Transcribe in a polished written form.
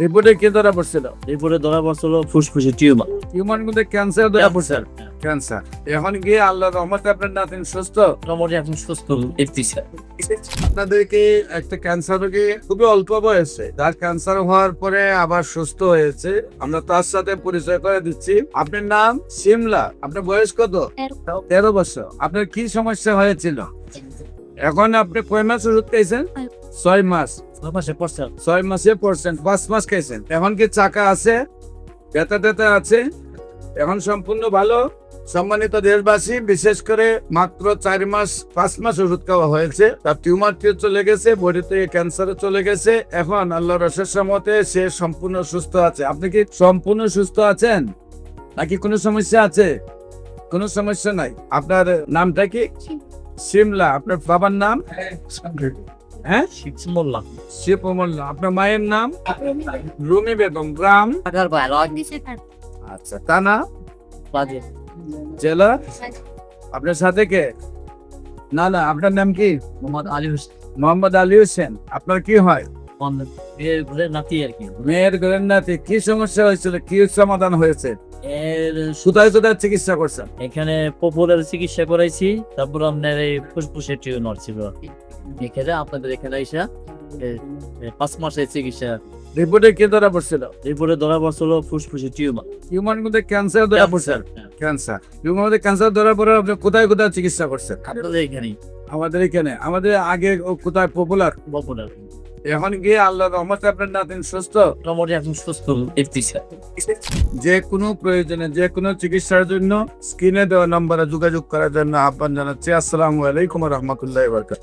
রিপোর্টে কি ধরা পড়ছিল? এরপরে ধরা পড়ছিল ফুসফুসে টিউমার। টিউমার মধ্যে ক্যান্সার ধরা পড়ছে। ক্যান্সার এখন গিয়ে আল্লাহর রহমতে আপনার নাতিন সুস্থ। মোটামুটি এখন সুস্থ দেখতেছি। আপনাদেরকে একটা ক্যান্সার রোগী খুবই অল্প বয়সে, যার ক্যান্সার হওয়ার পরে আবার সুস্থ হয়েছে, আমরা তার সাথে পরিচয় করে দিচ্ছি। আপনার নাম সিমলা, আপনার বয়স কত? 13 বছর। আপনার কি সমস্যা হয়েছিল? এখন আপনি কয় মাস ওষুধ খাইছেন? 6 মাস। 6 মাসে পড়ছে। 6 মাসে পড়ছেন, 5 মাস খাইছেন। এখন কি চাকা আছে? ব্যথা ট্যাথা আছে? এখন সম্পূর্ণ ভালো। সম্মানিত দেশবাসী, বিশেষ করে মাত্র 4 মাস 5 মাস ওষুধ খাওয়া হয়েছে, তার টিউমারটিও চলে গেছে, বডি থেকে ক্যান্সারও চলে গেছে। এখন আল্লাহর অশেষ রহমতে সে সম্পূর্ণ সুস্থ আছে। আপনি কি সম্পূর্ণ সুস্থ আছেন নাকি কোনো সমস্যা আছে? কোনো সমস্যা নাই। আপনার নামটা কি? সিমলা। আপনার বাবার নাম? হ্যাঁ, মোল্লা। শিব মোল্লা। আপনার মায়ের নাম? রুমি বেগম। গ্রাম? আচ্ছা, থানা? জেলা? আপনার সাথে কে? না না, আপনার নাম কি? মোহাম্মদ আলী হোসেন। মোহাম্মদ আলী হোসেন। আপনার কি হয়? এর ঘরে নাতি আর কি। মেয়ের ঘরের নাতি। কি সমস্যা হয়েছিল, কি সমাধান হয়েছে? এর কোথায় কোথায় চিকিৎসা করছেন? এখানে পপুলার চিকিৎসা করাইছি, তারপর আপনার এই ফুসফুসের টিউমার ছিল। এখানে আপনাদের এখানে আইসা 5 মাসের চিকিৎসা। রিপোর্টে কি ধরা পড়ছিল? এরপরে ধরা পড়ছিল ফুসফুসে টিউমার। টিউমার মধ্যে ক্যান্সার ধরা পড়ছে। ক্যান্সার। টিউমার মধ্যে ক্যান্সার ধরা পড়ে আপনি কোথায় কোথায় চিকিৎসা করছেন? আপনাদের এখানেই আমাদের এখানে। আমাদের আগে কোথায় পপুলার? পপুলার। এখন গিয়ে আল্লাহর রহমতে আপনার নাতিন সুস্থ। মোটামুটি এখন সুস্থ দেখতেছি। যে কোনো প্রয়োজনে, যে কোনো চিকিৎসার জন্য স্ক্রিনে দেওয়া নম্বরে যোগাযোগ করার জন্য আহ্বান জানাচ্ছি। আসসালামু আলাইকুম ওয়া রাহমাতুল্লাহি ওয়া বারাকাতুহু।